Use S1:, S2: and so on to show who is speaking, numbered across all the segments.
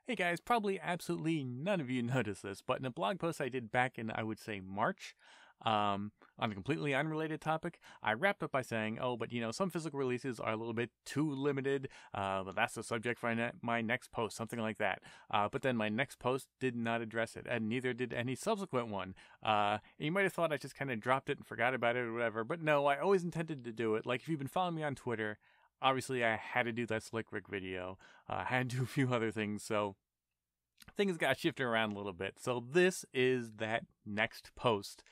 S1: Hey guys, probably absolutely none of you noticed this, but in a blog post I did back in, I would say, March, on a completely unrelated topic, I wrapped up by saying, oh, but some physical releases are a little bit too limited, but that's the subject for my next post, something like that. But then my next post did not address it, and neither did any subsequent one. You might have thought I just kind of dropped it and forgot about it or whatever, but no, I always intended to do it. Like, if you've been following me on Twitter, obviously I had to do that Slick Rick video. I had to do a few other things, so things got shifted around a little bit. So this is that next post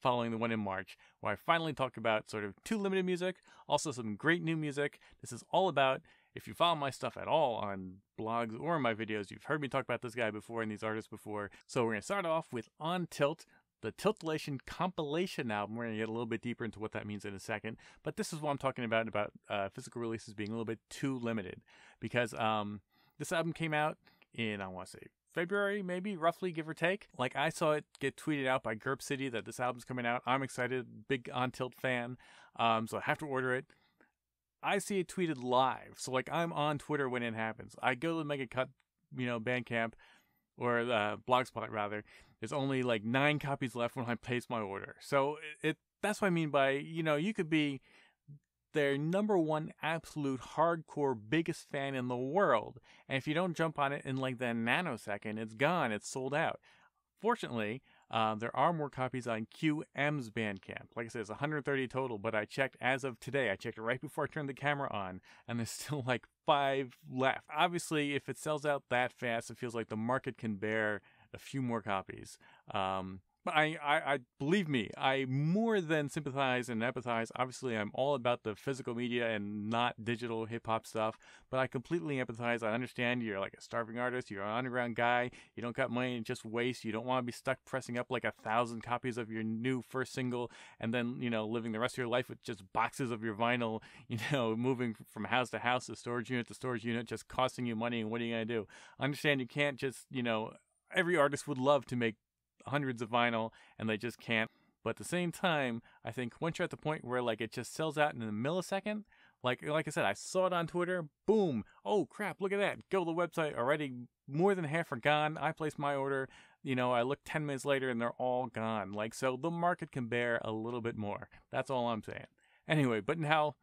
S1: following the one in March, where I finally talk about sort of too limited music, also some great new music. This is all about, if you follow my stuff at all on blogs or my videos, you've heard me talk about this guy before and these artists before. So we're going to start off with On Tilt, the Tiltlation compilation album. We're going to get a little bit deeper into what that means in a second. But this is what I'm talking about physical releases being a little bit too limited. Because this album came out in, I want to say, February, maybe, roughly, give or take. Like, I saw it get tweeted out by Gerb City that this album's coming out. I'm excited, big On Tilt fan, so I have to order it. I see it tweeted live, so like, I'm on Twitter when it happens. I go to the Mega Cut, Bandcamp, or Blogspot rather. There's only like 9 copies left when I place my order. So that's what I mean by, you could be their #1 absolute hardcore biggest fan in the world, and if you don't jump on it in like that nanosecond, it's gone, it's sold out. Fortunately, there are more copies on QM's Bandcamp. Like I said, it's 130 total, but I checked as of today. I checked it right before I turned the camera on, and there's still like 5 left. Obviously, if it sells out that fast, it feels like the market can bear a few more copies. But I believe me, I more than sympathize and empathize. Obviously, I'm all about the physical media and not digital hip-hop stuff, but I completely empathize. I understand you're like a starving artist, you're an underground guy, you don't got money to just waste, you don't want to be stuck pressing up like 1,000 copies of your new first single, and then, living the rest of your life with just boxes of your vinyl, moving from house to house, to storage unit, just costing you money, and what are you going to do? I understand you can't just, every artist would love to make hundreds of vinyl, and they just can't. But at the same time, I think once you're at the point where like it just sells out in a millisecond, like I said, I saw it on Twitter, boom, oh crap, look at that, go to the website, already more than half are gone. I placed my order, I look 10 minutes later and they're all gone. Like, so the market can bear a little bit more. That's all I'm saying. Anyway, but now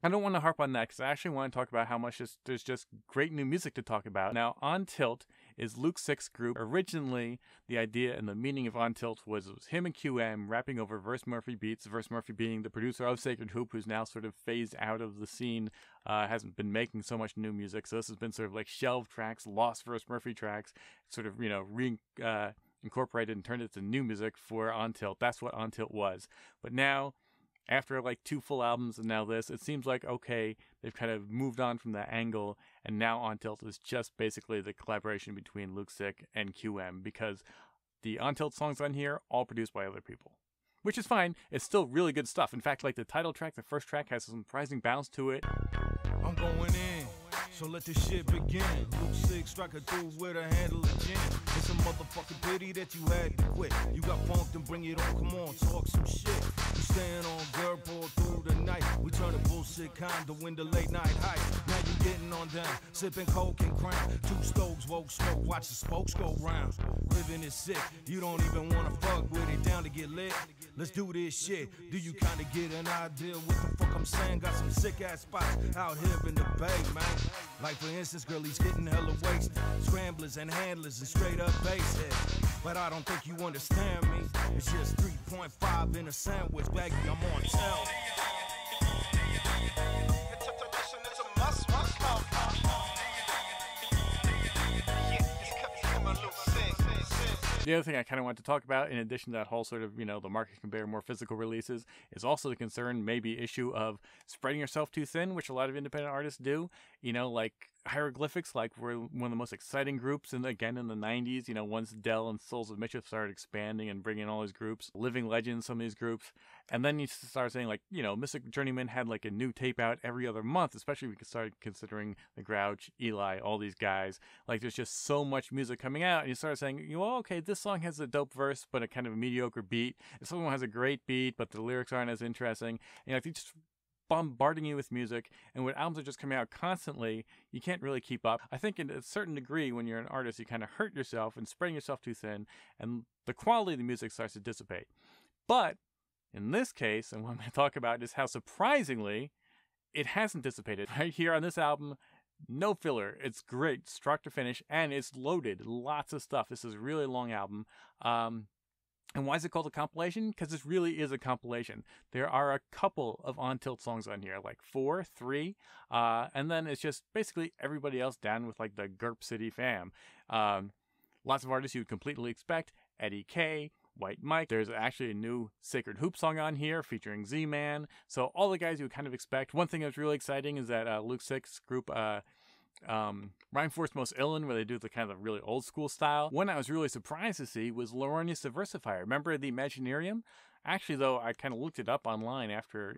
S1: I don't want to harp on that because I actually want to talk about how much there's just great new music to talk about. Now, On Tilt is Luke Six's group. Originally, the idea and the meaning of On Tilt was it was him and QM rapping over Verse Murphy beats. Verse Murphy being the producer of Sacred Hoop, who's now sort of phased out of the scene, hasn't been making so much new music. So this has been sort of like shelved tracks, lost Verse Murphy tracks, sort of, incorporated and turned it to new music for On Tilt. That's what On Tilt was. But now, after like 2 full albums and now this, it seems like, okay, they've kind of moved on from that angle, and now On Tilt is just basically the collaboration between Luke Sick and QM, because the On Tilt songs on here, all produced by other people. Which is fine, it's still really good stuff. In fact, like the title track, the first track, has some surprising bounce to it.
S2: I'm going in, so let this shit begin. Luke Sick strike a dude with a handle of gin. It's a motherfucking pity that you had to quit. You got funked and bring it on, come on, talk some shit. You staying on girl ball through the night. We turn a bullshit condo into late night heights. Now you getting on down, sipping coke and crown. 2 stoves, woke smoke, watch the spokes go round. Living is sick, you don't even wanna fuck with it, down to get lit. Let's do this shit. Do you kinda get an idea what the fuck I'm saying? Got some sick ass spots out here in the bay, man. Like for instance, girlies getting hella wasted, scramblers and handlers and straight up bass head. But I don't think you understand me. It's just 3.5 in a sandwich baggy. I'm on sale.
S1: The other thing I kind of want to talk about, in addition to that whole sort of, the market can bear more physical releases, is also the concern, maybe issue of spreading yourself too thin, which a lot of independent artists do. Like Hieroglyphics, like, were one of the most exciting groups, and again in the 90s, once Dell and Souls of Mischief started expanding and bringing in all these groups, Living Legends, some of these groups, and then you start saying, like, Mystic Journeyman had like a new tape out every other month, especially if we start considering The Grouch, Eli, all these guys. Like, there's just so much music coming out, and you start saying, well, okay, this song has a dope verse, but a kind of a mediocre beat. This one has a great beat, but the lyrics aren't as interesting. Like, they just bombarding you with music, and when albums are just coming out constantly, you can't really keep up. I think in a certain degree, when you're an artist, you kind of hurt yourself and spreading yourself too thin, and the quality of the music starts to dissipate. But in this case, and what I'm going to talk about is how surprisingly, it hasn't dissipated. Right here on this album, no filler. It's great, start to finish, and it's loaded. Lots of stuff. This is a really long album. And why is it called a compilation? Because this really is a compilation. There are a couple of On Tilt songs on here, like 4, 3, and then it's just basically everybody else down with like the GURP City fam. Lots of artists you would completely expect. Eddie K, White Mike. There's actually a new Sacred Hoop song on here featuring Z-Man. So all the guys you would kind of expect. One thing that's really exciting is that Luke Sick's group, Rhyme Force Most Illin, where they do the kind of really old school style. One I was really surprised to see was Lauronius the Versifier. Remember the Imaginarium? Actually, though, I kind of looked it up online after,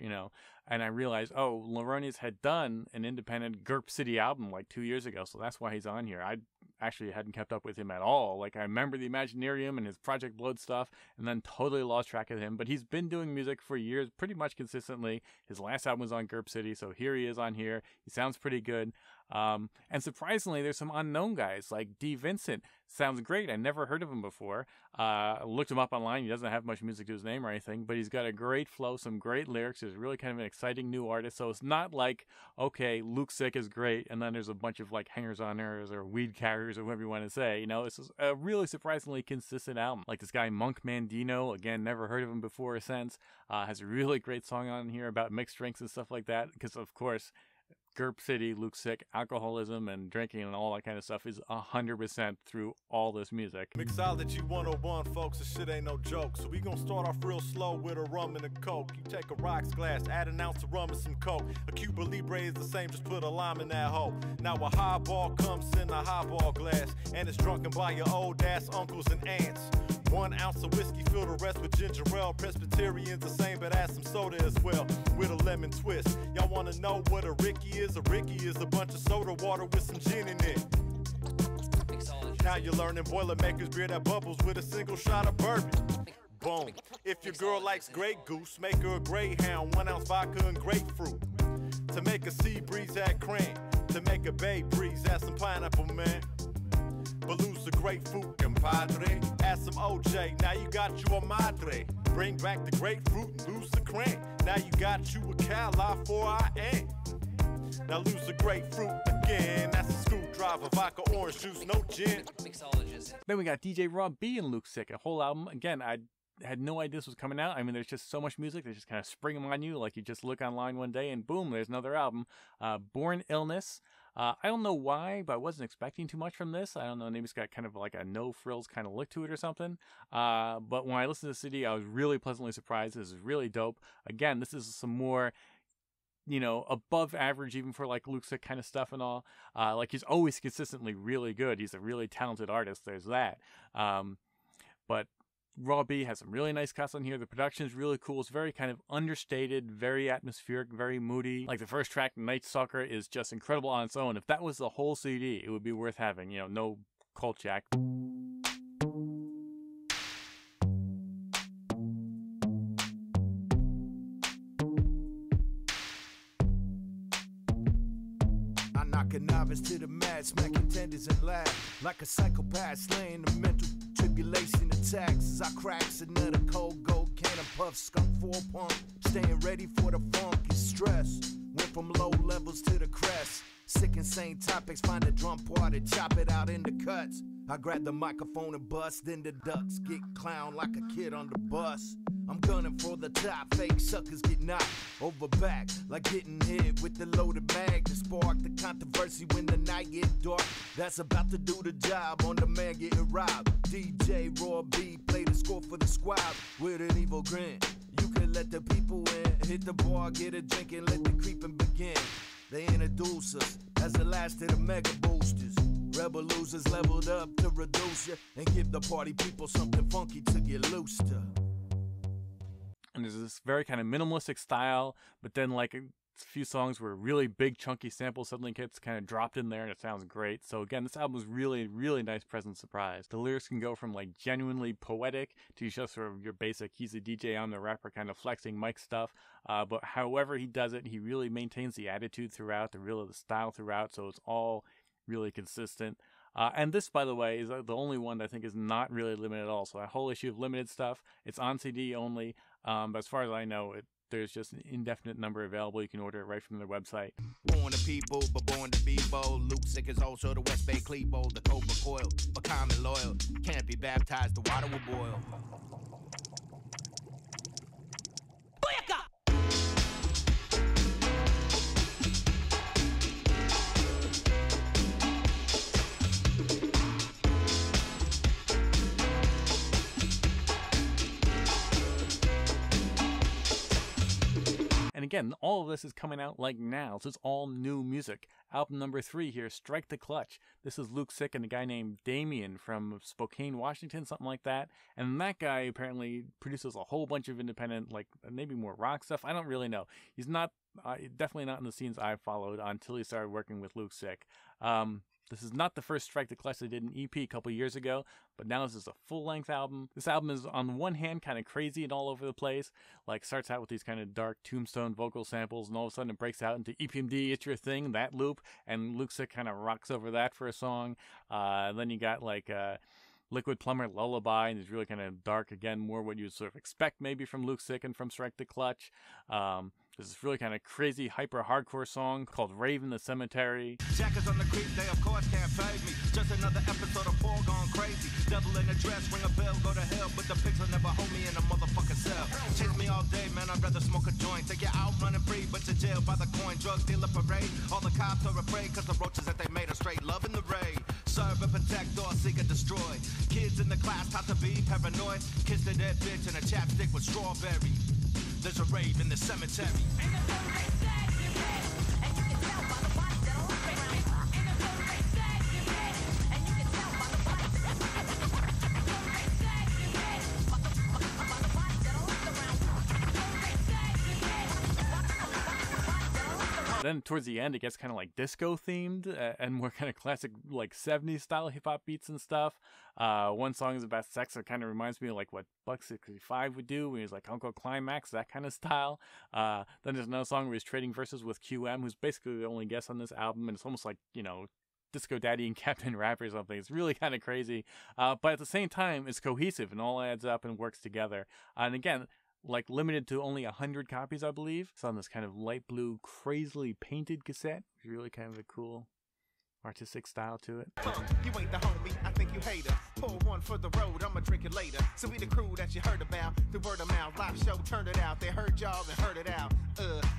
S1: and I realized, oh, Lauronius had done an independent GURP City album like 2 years ago, so that's why he's on here. I actually hadn't kept up with him at all. Like, I remember the Imaginarium and his Project Blood stuff, and then totally lost track of him. But he's been doing music for years, pretty much consistently. His last album was on GURP City, so here he is on here. He sounds pretty good. And surprisingly, there's some unknown guys like D. Vincent. Sounds great. I never heard of him before. Looked him up online. He doesn't have much music to his name or anything, but he's got a great flow, some great lyrics. He's really kind of an exciting new artist. So it's not like, okay, Luke Sick is great, and then there's a bunch of like hangers-on-ers or weed carriers or whatever you want to say. This is a really surprisingly consistent album. Like this guy Monk Mandino, again, never heard of him before or since. Has a really great song on here about mixed drinks and stuff like that, because of course, GURP City, Luke Sick, alcoholism and drinking and all that kind of stuff is 100% through all this music.
S2: Mixology 101, folks, this shit ain't no joke. So we gonna start off real slow with a rum and a coke. You take a rocks glass, add an ounce of rum and some coke. A Cuba Libre is the same, just put a lime in that hoe. Now a highball comes in a highball glass, and it's drunken by your old ass uncles and aunts. 1 ounce of whiskey, fill the rest with ginger ale. Presbyterian's the same, but add some soda as well, with a lemon twist. Y'all wanna know what a Ricky is? A Ricky is a bunch of soda water with some gin in it. Mixology. Now you're learning Boilermaker's beer that bubbles with a single shot of bourbon. Boom. If your girl likes Grey Goose, make her a Greyhound, 1 ounce vodka and grapefruit. To make a sea breeze, add cream. To make a bay breeze, add some pineapple, man. But lose the grapefruit, compadre. Add some OJ, now you got you a madre. Bring back the grapefruit and lose the cream. Now you got you a Cali for I ain't. Now lose the grapefruit again. That's a screwdriver, vodka, orange juice, no gin. Mixologist.
S1: Then we got DJ Rob B and Luke Sick, a whole album. Again, I had no idea this was coming out. I mean, there's just so much music. They just kind of spring them on you. Like you just look online one day and boom, there's another album. Born Illness. I don't know why, but I wasn't expecting too much from this. I don't know, maybe it's got kind of like a no frills kind of look to it or something. But when I listened to the CD, I was really pleasantly surprised. This is really dope. Again, this is some more, above average even for like Luke Sick kind of stuff and all. Like he's always consistently really good. He's a really talented artist. There's that. But Raw B has some really nice cuts on here. The production is really cool. It's very kind of understated, very atmospheric, very moody. Like the first track, Night Stalker, is just incredible on its own. If that was the whole CD, it would be worth having. No Kolchak.
S2: I knock a novice to the mat, smack contenders and laugh like a psychopath slaying the mental tribulation attacks as I cracks another cold gold can of puff skunk for a pump, staying ready for the funk and stress. Went from low levels to the crest. Sick insane topics, find a drum part and chop it out into cuts. I grab the microphone and bust, then the ducks get clown like a kid on the bus. I'm gunning for the top, fake suckers get knocked over back like getting hit with the loaded mag to spark the controversy when the night get dark. That's about to do the job on the man getting robbed. DJ Raw B play the score for the squad with an evil grin. You can let the people in, hit the bar, get a drink and let the creeping begin. They introduce us as the last of the mega boosters. Rebel losers leveled up to reduce you and give the party people something funky to get loose to.
S1: And there's this very kind of minimalistic style, but then like a few songs where really big chunky sample suddenly gets kind of dropped in there and it sounds great. So again, this album was really, really nice pleasant surprise. The lyrics can go from like genuinely poetic to just sort of your basic he's a DJ, I'm the rapper kind of flexing mic stuff. But however he does it, he really maintains the attitude throughout, the style throughout, so it's all really consistent. And this, by the way, is the only one that I think is not really limited at all. So that whole issue of limited stuff, it's on CD only. But as far as I know, there's just an indefinite number available. You can order it right from their website.
S2: Born to people, but born to be bold. Luke Sick is also the West Bay Clebo, the Cobra Coil, but calm and loyal. Can't be baptized, the water will boil.
S1: And again, all of this is coming out like now. So it's all new music. Album number 3 here, Strike the Clutch. This is Luke Sick and a guy named Damien from Spokane, Washington, something like that. And that guy apparently produces a whole bunch of independent, like maybe more rock stuff. I don't really know. He's not, definitely not in the scenes I've followed until he started working with Luke Sick. This is not the first Strike the Clutch. They did an EP a couple years ago, but now this is a full-length album. This album is, on the one hand, kind of crazy and all over the place. Like, starts out with these kind of dark Tombstone vocal samples, and all of a sudden it breaks out into EPMD, It's Your Thing, that loop, and Luke Sick kind of rocks over that for a song. Then you got, like, Liquid Plumber Lullaby, and it's really kind of dark, again, more what you would sort of expect maybe from Luke Sick and from Strike the Clutch. There's this really kind of crazy, hyper-hardcore song called Rave in the Cemetery.
S2: Jackers on the creep, they of course can't fade me. Just another episode of Four Gone Crazy. Devil in a dress, ring a bell, go to hell. But the pigs will never hold me in a motherfucking cell. Chase me all day, man, I'd rather smoke a joint. Take you out running free, but you're jailed by the coin. Drug dealer parade. All the cops are afraid, cause the roaches that they made are straight love in the raid. Serve and protect or seek and destroy. Kids in the class taught to be paranoid. Kiss the dead bitch and a chapstick with strawberry. There's a rave in the cemetery. And the phone rate says you're dead. And you can tell by the body that all around. And the phone rate says you're dead. And you can tell by the body. The phone rate says you're dead. By the body that all around. The phone rate says you're dead.
S1: Then towards the end, it gets kind of like disco themed and more kind of classic like 70s style hip hop beats and stuff. One song is about sex that kind of reminds me of like what Buck 65 would do when he was like Uncle Climax, that kind of style. Then there's another song where he's trading verses with QM, who's basically the only guest on this album, and it's almost like, you know, Disco Daddy and Captain Rap or something. It's really kind of crazy. But at the same time, it's cohesive and all adds up and works together. And again, like limited to only 100 copies, I believe. It's on this kind of light blue, crazily painted cassette. It's really kind of a cool artistic style to it.
S2: You ain't the homie, I think you hate her. Pour one for the road, I'ma drink it later. So we the crew that you heard about, the word of mouth, live show, turned it out. They heard y'all and heard it out.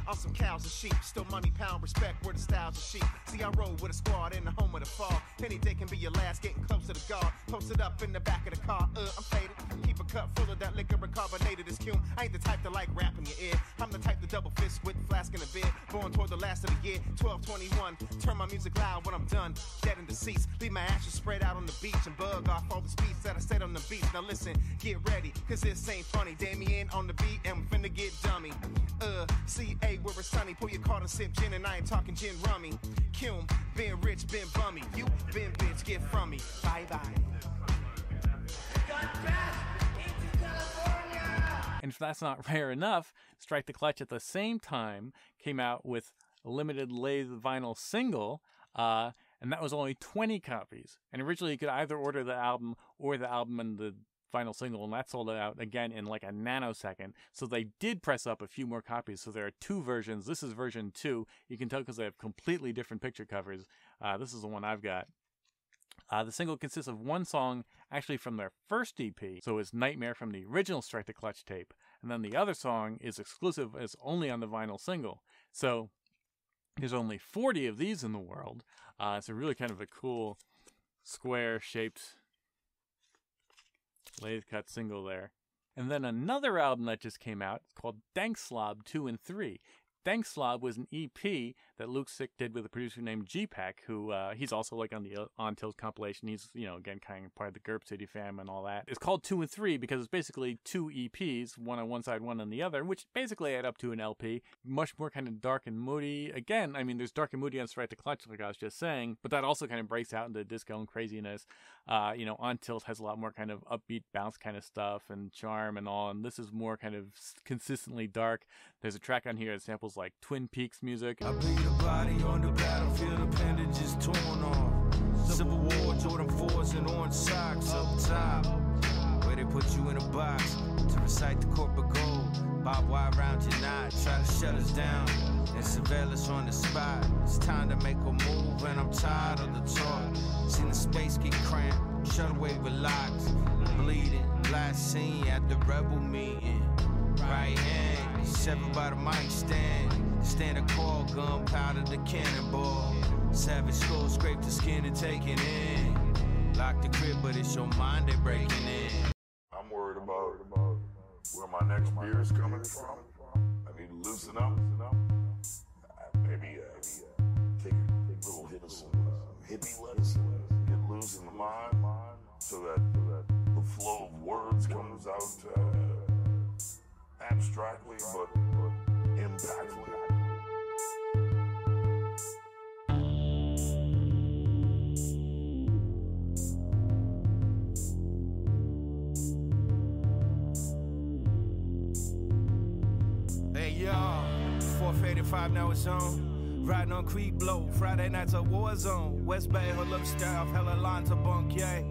S2: On some cows and sheep, still money, pound, respect, where the styles of sheep. See, I roll with a squad in the home of the fall. Any day can be your last, getting close to the guard. Posted up in the back of the car, I'm faded. Keep a cup full of that liquor and carbonated as cume. I ain't the type to like rap in your ear. I'm the type to double fist with flask in a bed. Born toward the last of the year, 1221. Turn my music loud when I'm done. Dead in deceased, leave my ashes spread out on the beach and bug off all the speech that I said on the beat. Now listen, get ready, cause this ain't funny. Damien on the beat and we finna get dummy. CA where it's sunny, pull your card and sip gin, and I ain't talking gin rummy. Cum, been rich, been bummy. You been bitch, get from me. Bye bye.
S1: And if that's not rare enough, Strike the Clutch at the same time came out with a limited lathe vinyl single, and that was only 20 copies. And originally you could either order the album or the album and the vinyl single, and that sold out again in like a nanosecond. So they did press up a few more copies. So there are 2 versions. This is version 2. You can tell because they have completely different picture covers. This is the one I've got. The single consists of one song actually from their first EP, so it's Nightmare from the original Strike the Clutch tape, and then the other song is exclusive, it's only on the vinyl single. So there's only 40 of these in the world. It's a really kind of a cool square-shaped lathe cut single there. And then another album that just came out called Dank Slob 2 and 3. Dank Slob was an EP that Luke Sick did with a producer named G-Pack, who he's also like on the On Tills compilation. He's, you know, again, kind of part of the GURP City fam and all that. It's called 2 and 3 because it's basically 2 EPs, one on one side, one on the other, which basically add up to an LP. Much more kind of dark and moody. Again, I mean, there's dark and moody on Strike the Clutch, like I was just saying, but that also kind of breaks out into disco and craziness. You know, On Tills has a lot more kind of upbeat bounce kind of stuff and charm and all, and this is more kind of consistently dark. There's a track on here that samples like Twin Peaks music.
S2: I beat a body on the battlefield, appendages torn off. Civil War, Jordan 4s and orange socks up top, where they put you in a box to recite the corporate gold. Bob wire around your knot, try to shut us down and surveil us on the spot. It's time to make a move and I'm tired of the talk. Seen the space get cramped, shutaway relax, bleeding. Last scene at the rebel meeting. Right hand, severed by the mic stand. Stand a call, gunpowder the cannonball. Savage skull, scrape the skin and take it in. Lock the crib, but it's your mind they breaking in.
S3: I'm worried about where my next beer is coming from. I need to loosen up. Maybe take a little hit of some hippie lettuce, get loose in the mind, so that the flow of words comes out abstractly but impactfully.
S2: Hey y'all, 485 now it's on. Riding on Creek Blow, Friday nights a war zone. West Bay, her love style, hella lines of bunk, yeah.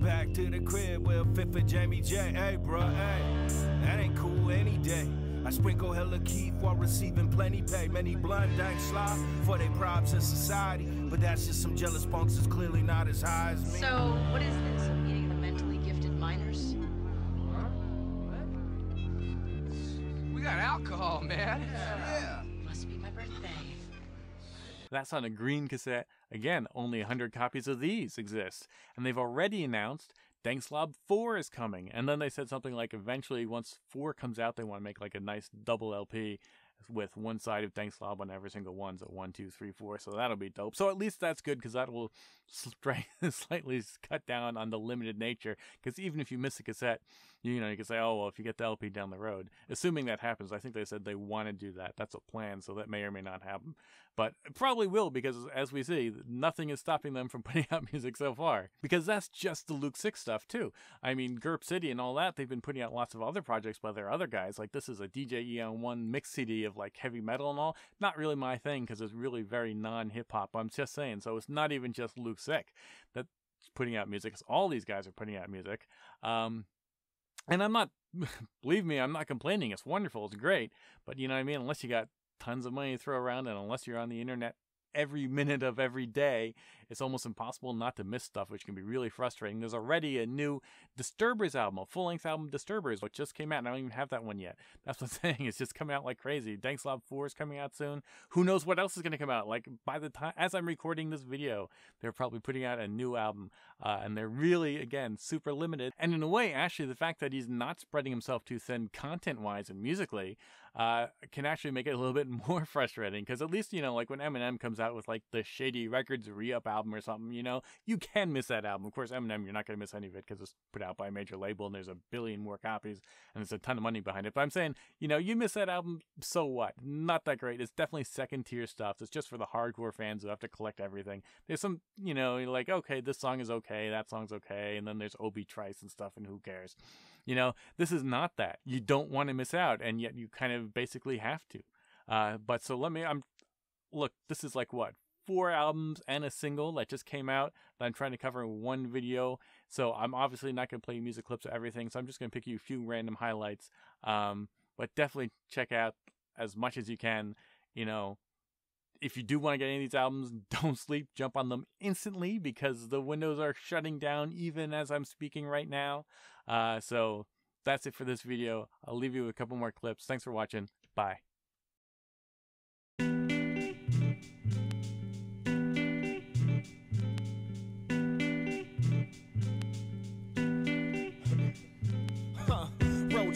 S2: Back to the crib, we'll fit for Jamie J. Hey, bruh, hey, that ain't cool any day. I sprinkle hella Keith while receiving plenty pay. Many blunt dank slide for they props in society. But that's just some jealous punks that's clearly not as high as me.
S4: So, what is this? A meeting of the mentally gifted minors?
S5: We got alcohol, man. Yeah.
S4: Must be my birthday.
S1: That's on a green cassette. Again, only 100 copies of these exist. And they've already announced Dankslab 4 is coming. And then they said something like eventually once 4 comes out, they want to make like a nice double LP with one side of Dankslab on every single one. So 1, 2, 3, 4. So that'll be dope. So at least that's good because that will slightly cut down on the limited nature. Because even if you miss a cassette, you know, you can say, oh, well, if you get the LP down the road, assuming that happens, I think they said they want to do that. That's a plan. So that may or may not happen. But it probably will because, as we see, nothing is stopping them from putting out music so far. Because that's just the Luke 6 stuff, too. I mean, GURP City and all that, they've been putting out lots of other projects by their other guys. Like, this is a DJ Eon 1 mix CD of, like, heavy metal and all. Not really my thing because it's really very non-hip-hop. I'm just saying. So it's not even just Luke Sick that's putting out music. It's all these guys are putting out music. And I'm not, believe me, I'm not complaining. It's wonderful. It's great. But, you know what I mean? Unless you got tons of money to throw around and unless you're on the internet every minute of every day, it's almost impossible not to miss stuff, which can be really frustrating. There's already a new Disturbers album, a full-length album, Disturbers, which just came out, and I don't even have that one yet. That's what I'm saying. It's just coming out like crazy. Dankslab 4 is coming out soon. Who knows what else is going to come out? Like, by the time, as I'm recording this video, they're probably putting out a new album, and they're really, again, super limited. And in a way, actually, the fact that he's not spreading himself too thin content-wise and musically can actually make it a little bit more frustrating, because at least, you know, like when Eminem comes out with like the Shady Records re-up album or something, you know, you can miss that album. Of course, Eminem, you're not going to miss any of it because it's put out by a major label and there's a billion more copies and there's a ton of money behind it. But I'm saying, you know, you miss that album, so what? Not that great. It's definitely second tier stuff. It's just for the hardcore fans who have to collect everything. There's some, you know, you're like, okay, this song is okay, that song's okay, and then there's Obi Trice and stuff, and who cares? You know, this is not that. You don't want to miss out, and yet you kind of basically have to. But so look, this is like what? 4 albums and a single that just came out that I'm trying to cover in one video. So I'm obviously not going to play music clips of everything. So I'm just going to pick you a few random highlights. But definitely check out as much as you can. You know, if you do want to get any of these albums, don't sleep. Jump on them instantly because the windows are shutting down even as I'm speaking right now. So that's it for this video. I'll leave you with a couple more clips. Thanks for watching. Bye.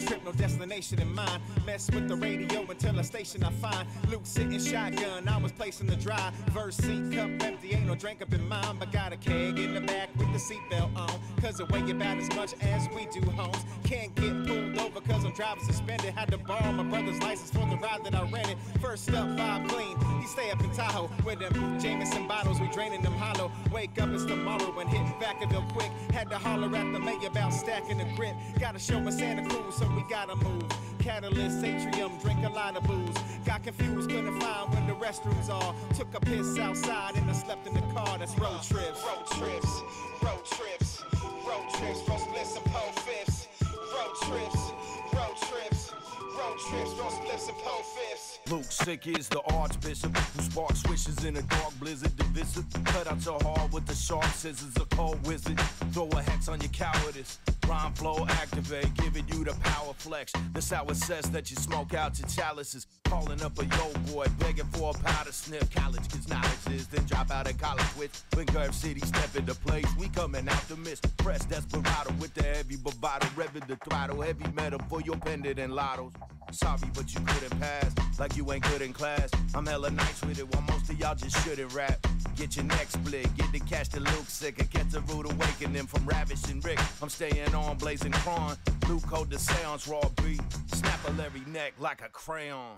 S6: trip, no destination in mind. Mess with the radio until a station I find. Luke sitting shotgun, I was placing the dry. Verse seat, cup empty, ain't no drink up in mine. But got a keg in the back with the seatbelt on. Cause it weigh about as much as we do, homes. Can't get pulled over cause I'm driving suspended. Had to borrow my brother's license for the ride that I rented. First up, 5 clean, he stay up in Tahoe. With them Jameson bottles, we draining them hollow. Wake up, it's tomorrow and hit Vacaville quick. Had to holler at the mayor about stacking the grip. Gotta show my Santa Cruz, so we gotta move. Catalyst, atrium, drink a lot of booze. Got confused, couldn't find where the restrooms are. Took a piss outside and I slept in the car. That's road trips. Road trips, road trips, road trips. Roast splits and pole fifths. Road trips, road trips, road trips. Roast splits and pole fifths.
S2: Luke Sick is the archbishop who sparks swishes in a dark blizzard divisive. Cut out your heart with the sharp scissors, a cold wizard. Throw a hex on your cowardice. Rhyme flow activate, giving you the power flex. That's how it says that you smoke out your chalices. Calling up a yo boy, begging for a powder sniff. College kids knowledge is, then drop out of college with. When Curve City step into place, we coming out the mist. Press desperado with the heavy bravado, revving the throttle. Heavy metal for your pendant and lottos. Sorry, but you couldn't pass, like you ain't good in class. I'm hella nice with it, while most of y'all just shouldn't rap. Get your neck split, get the cash to Luke Sick, and get the rude awakening from ravishing Rick. I'm staying on, blazing prawn. Luke hold the seance, raw beat. Snap a Larry neck like a crayon.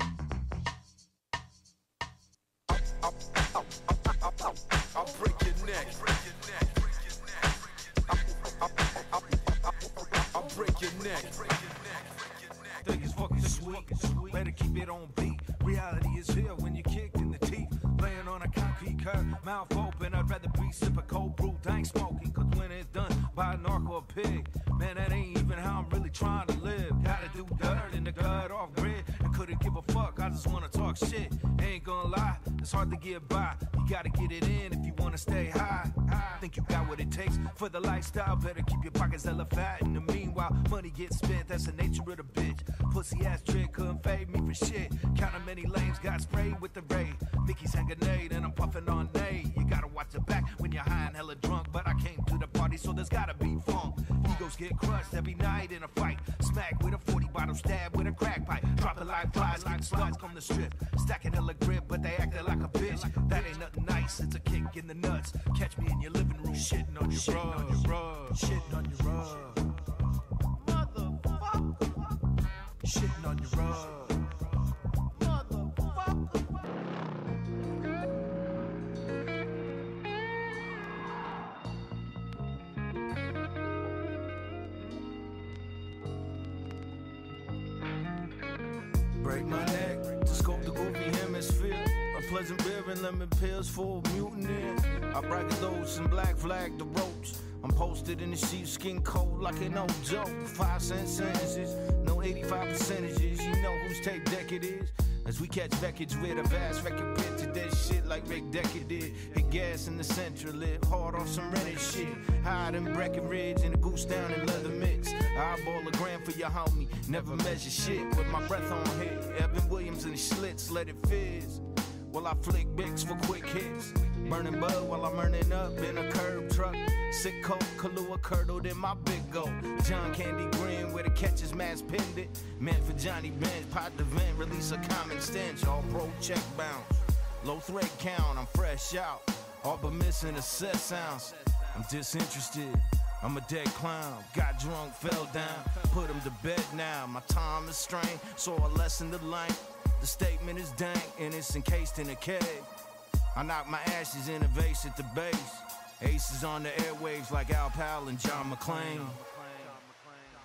S2: I'll break your neck. I'll break your neck.
S6: Think it's fucking sweet. Better keep it on beat. Reality is here when you're kicked in the teeth. Laying on a concrete curb, mouth open. I'd rather be sip a cold brew, dank smoking. Cause when it's done by a narc or a pig, man, that ain't even how I'm really trying to live. Gotta do dirt in the gut off grid. And couldn't give a fuck, I just wanna talk shit. Ain't gonna lie, it's hard to get by. You gotta get it in if you wanna stay high. I think you got what it takes for the lifestyle. Better keep your pockets hella fat. In the meanwhile, money gets spent, that's the nature of the bitch. Pussy ass trick couldn't fade me for shit. Counting many lanes, got sprayed with the ray. Mickey's hand grenade and I'm puffing on day. You gotta watch your back when you're high and hella drunk. But I came to the party, so there's gotta be funk. Egos get crushed every night in a fight. Smack with a 40 bottle, stab with a crack pipe. Drop it like flies, like sluts come the strip. Stacking hella grip, but they acting like a bitch. That ain't nothing nice, it's a kick in the nuts. Catch me in your living room, shitting on your rug. Shitting on your rug. Motherfucker. Shitting on your rug. Motherfucker. Break my neck to scope the goofy hemisphere. Unpleasant beer and lemon pills full of mutineers. I braggadocio and black flag the ropes. I'm posted in the sheepskin coat like an old joke. 5-cent sentences, no 85 percentages. You know whose tape deck it is. As we catch wreckage with a vast record pit to that shit like Rick Decker did. Hit gas in the central, live hard off some rented shit. Hide in Breckenridge and a goose down in leather mix. Eyeball a gram for your homie, never measure shit. With my breath on hit, Evan Williams in the Schlitz, let it fizz. While I flick bigs for quick hits. Burning bud while I'm earning up in a curb truck. Sick coat, Kahlua curdled in my big goat. John Candy Green with a catcher's mask pendant. Meant for Johnny Bench, pot the vent, release a common stench. All pro check bounce. Low thread count, I'm fresh out. All but missing a set sounds. I'm disinterested, I'm a dead clown. Got drunk, fell down, put him to bed now. My time is strained, so I lessen the length. The statement is dank and it's encased in a keg. I knock my ashes in a vase at the base. Aces on the airwaves like Al Powell and John McClane.